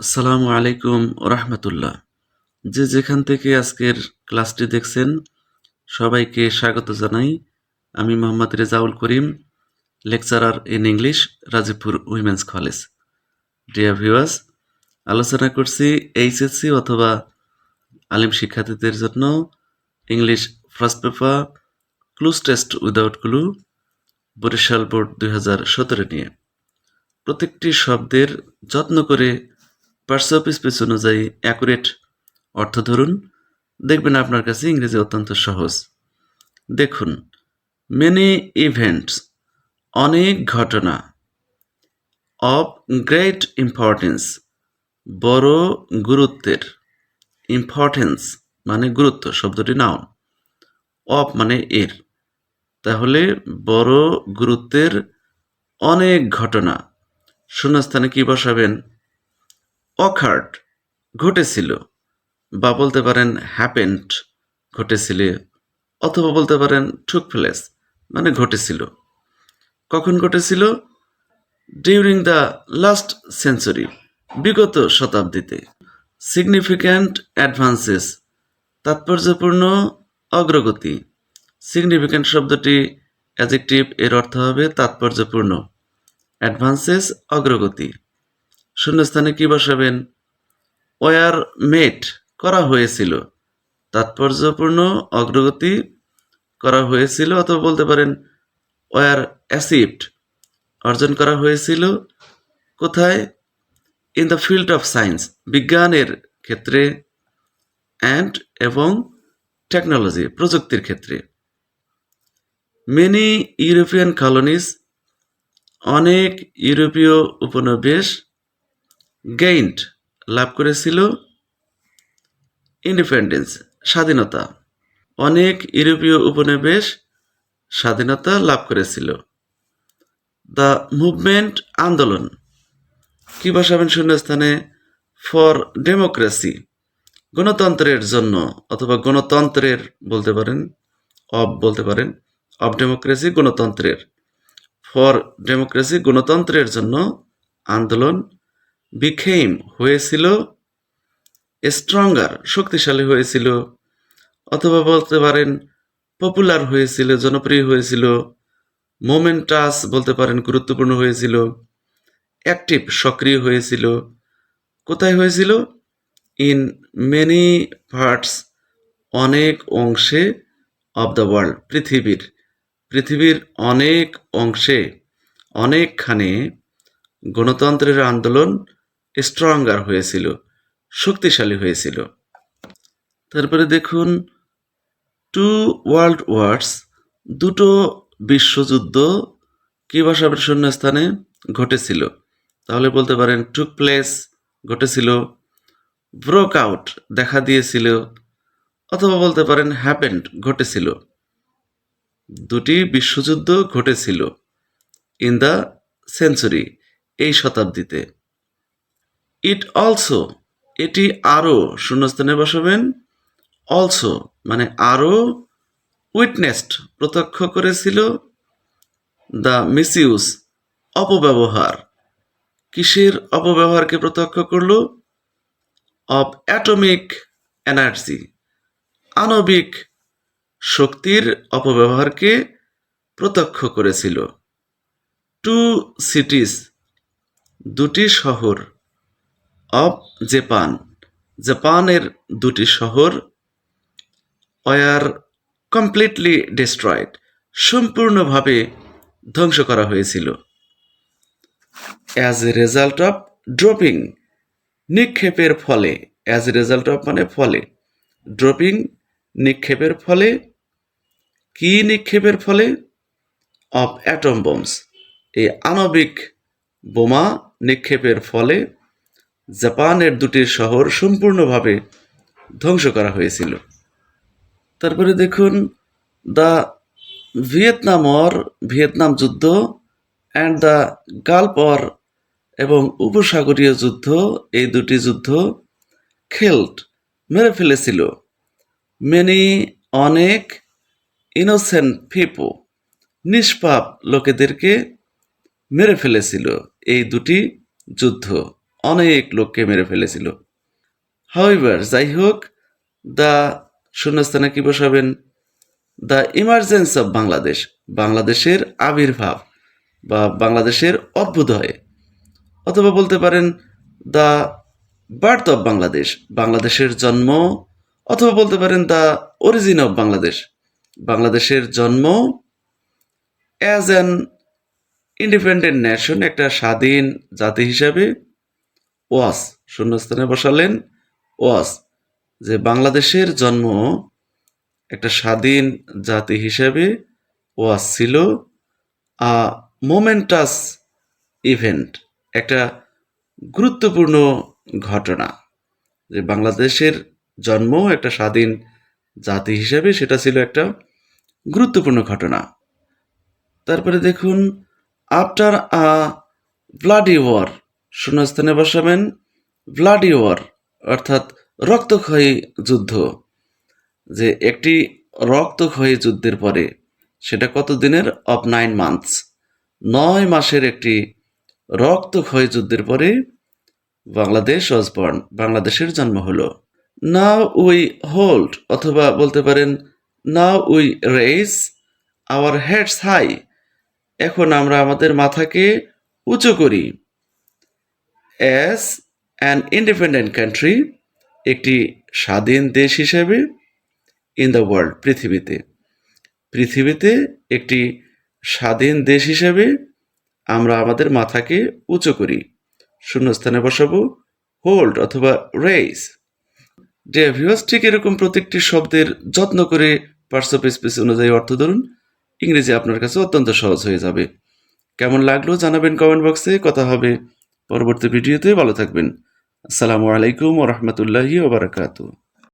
আসসালামু আলাইকুম রাহমাতুল্লাহ। যে যেখান থেকে আজকের ক্লাসটি দেখছেন সবাইকে স্বাগত জানাই। আমি Mohammad Rezaul Karim, lecturer in English, Rajibpur women's college. Dear viewers, আলোচনা করছি এইচএসসি অথবা আলিম শিক্ষার্থীদের জন্য English first paper cloze test without clue Barishal board 2017 নিয়ে। প্রত্যেকটি শব্দের যত্ন করে পার্টস অফ স্পিচ অনুযায়ী অ্যাকুরেট অর্থ ধরুন, দেখবেন আপনার কাছে ইংরেজি অত্যন্ত সহজ। দেখুন, মেনি ইভেন্টস, অনেক ঘটনা, অফ গ্রেট ইম্পর্টেন্স, বড় গুরুত্বের, ইম্পর্টেন্স মানে গুরুত্ব, শব্দটি নাউন, অফ মানে এর, তাহলে বড় গুরুত্বের অনেক ঘটনা শূন্যস্থানে কি বসাবেন? অকার্ড ঘটেছিল, বা বলতে পারেন হ্যাপেন্ড ঘটেছিল, অথবা বলতে পারেন টুক প্লেস মানে ঘটেছিল। কখন ঘটেছিল? ডিউরিং দ্য লাস্ট সেঞ্চুরি, বিগত শতাব্দীতে। সিগনিফিক্যান্ট অ্যাডভান্সেস, তাৎপর্যপূর্ণ অগ্রগতি। সিগনিফিক্যান্ট শব্দটি অ্যাডজেক্টিভ, এর অর্থ হবে তাৎপর্যপূর্ণ। অ্যাডভান্সেস অগ্রগতি। শূন্যস্থানে কি বসাবেন? ওয়ার মেড করা হয়েছিল, তাৎপর্যপূর্ণ অগ্রগতি করা হয়েছিল, অথবা বলতে পারেন ওয়ার অ্যাচিভড অর্জন করা হয়েছিল। কোথায়? In the field of science, বিজ্ঞানের ক্ষেত্রে, অ্যান্ড এবং টেকনোলজি প্রযুক্তির ক্ষেত্রে। মেনি ইউরোপিয়ান কলোনিজ, অনেক ইউরোপীয় উপনিবেশ, গেইন্ড লাভ করেছিল, ইন্ডিপেন্ডেন্স স্বাধীনতা। অনেক ইউরোপীয় উপনিবেশ স্বাধীনতা লাভ করেছিল। দ্য মুভমেন্ট আন্দোলন, কি বসাবেন শূন্যস্থানে? ফর ডেমোক্রেসি গণতন্ত্রের জন্য, অথবা গণতন্ত্রের বলতে পারেন, বলতে পারেন, অফ ডেমোক্রেসি গণতন্ত্রের, ফর ডেমোক্রেসি গণতন্ত্রের জন্য আন্দোলন, বিখেইম হয়েছিল, স্ট্রঙ্গার শক্তিশালী হয়েছিল, অথবা বলতে পারেন পপুলার হয়েছিল জনপ্রিয় হয়েছিল, মোমেন্টাস বলতে পারেন গুরুত্বপূর্ণ হয়েছিল, অ্যাক্টিভ সক্রিয় হয়েছিল। কোথায় হয়েছিল? ইন মেনি পার্টস অনেক অংশে, অব দ্য ওয়ার্ল্ড পৃথিবীর অনেক অংশে, অনেকখানে গণতন্ত্রের আন্দোলন স্ট্রঙ্গার হয়েছিল, শক্তিশালী হয়েছিল। তারপরে দেখুন, টু ওয়ার্ল্ড ওয়ার্স, দুটো বিশ্বযুদ্ধ কি বসাবেন শূন্যস্থানে? ঘটেছিল, তাহলে বলতে পারেন টুক প্লেস ঘটেছিল, ব্রোক আউট দেখা দিয়েছিল, অথবা বলতে পারেন হ্যাপেন্ড ঘটেছিল। দুটি বিশ্বযুদ্ধ ঘটেছিল ইন দ্য সেঞ্চুরি এই শতাব্দীতে। ইট অলসো এটি আরও, শূন্যস্থানে বসাবেন অলসো মানে আরও, উইটনেসড প্রত্যক্ষ করেছিল, দ্য মিসইউজ অপব্যবহার, কিসের অপব্যবহারকে প্রত্যক্ষ করলো? অব অ্যাটমিক এনার্জি আণবিক শক্তির অপব্যবহারকে প্রত্যক্ষ করেছিল। টু সিটিজ দুটি শহর, অব জাপান জাপানের দুটি শহর, ওয়ার কমপ্লিটলি ডিস্ট্রয়েড সম্পূর্ণভাবে ধ্বংস করা হয়েছিল। As a result of dropping নিক্ষেপের ফলে, অ্যাজ এ রেজাল্ট অফ মানে ফলে, ড্রপিং নিক্ষেপের ফলে, কি নিক্ষেপের ফলে? অফ অ্যাটম বম্বস এই আণবিক বোমা নিক্ষেপের ফলে জাপানের দুটি শহর সম্পূর্ণভাবে ধ্বংস করা হয়েছিল। তারপরে দেখুন, দ্য ভিয়েতনাম যুদ্ধ অ্যান্ড দ্য গালফ ওয়ার এবং উপসাগরীয় যুদ্ধ, এই দুটি যুদ্ধ, খেল্ড মেরে ফেলেছিল, মেনি অনেক, ইনোসেন্ট পিপল নিষ্পাপ লোকেদেরকে মেরে ফেলেছিল এই দুটি যুদ্ধ, অনেক লোককে মেরে ফেলেছিল। হাউএভার, যাই হোক, দ্য শূন্যস্থানে কি বসাবেন? দ্য ইমার্জেন্স অফ বাংলাদেশ, বাংলাদেশের আবির্ভাব বা বাংলাদেশের অভ্যুদয়। অথবা বলতে পারেন দ্য বার্থ অফ বাংলাদেশ, বাংলাদেশের জন্ম। অথবা বলতে পারেন দ্য অরিজিন অফ বাংলাদেশ, বাংলাদেশের জন্ম। অ্যাজ অ্যান ইন্ডিপেন্ডেন্ট নেশন, একটা স্বাধীন জাতি হিসাবে। ওয়াস, শূন্যস্থানে বসালেন ওয়াস, যে বাংলাদেশের জন্ম একটা স্বাধীন জাতি হিসেবে ওয়াস ছিল। আ মোমেন্টাস ইভেন্ট, একটা গুরুত্বপূর্ণ ঘটনা। যে বাংলাদেশের জন্ম একটা স্বাধীন জাতি হিসেবে সেটা ছিল একটা গুরুত্বপূর্ণ ঘটনা। তারপরে দেখুন, আফটার আ ব্লাডি ওয়ার, শূন্যস্থানে বসাবেন ব্লাডি ওয়ার, অর্থাৎ রক্তক্ষয়ী যুদ্ধ। যে একটি রক্তক্ষয়ী যুদ্ধের পরে, সেটা কত দিনের? অফ 9 মান্থস, 9 মাসের একটি রক্তক্ষয়ী যুদ্ধের পরে বাংলাদেশ ওয়াজ বর্ন, বাংলাদেশের জন্ম হলো। নাও উই হোল্ড, অথবা বলতে পারেন now we raise our heads high, এখন আমরা আমাদের মাথাকে উঁচু করি। অ্যাজ অ্যান ইন্ডিপেন্ডেন্ট কান্ট্রি, একটি স্বাধীন দেশ হিসেবে। ইন দ্য ওয়ার্ল্ড, পৃথিবীতে, পৃথিবীতে একটি স্বাধীন দেশ হিসেবে আমরা আমাদের মাথাকে উঁচু করি। শূন্যস্থানে বসাবো হোল্ড অথবা রেইজ। ভিউয়ার্স, ঠিক এরকম প্রত্যেকটি শব্দের যত্ন করে পার্টস অফ স্পিচ অনুযায়ী অর্থ ধরুন, ইংরেজি আপনার কাছে অত্যন্ত সহজ হয়ে যাবে। কেমন লাগলো জানাবেন কমেন্ট বক্সে। কথা হবে পরবর্তী ভিডিওতে। ভালো থাকবেন। আসসালামু আলাইকুম ওয়া রাহমাতুল্লাহি ওয়া বারাকাতুহু।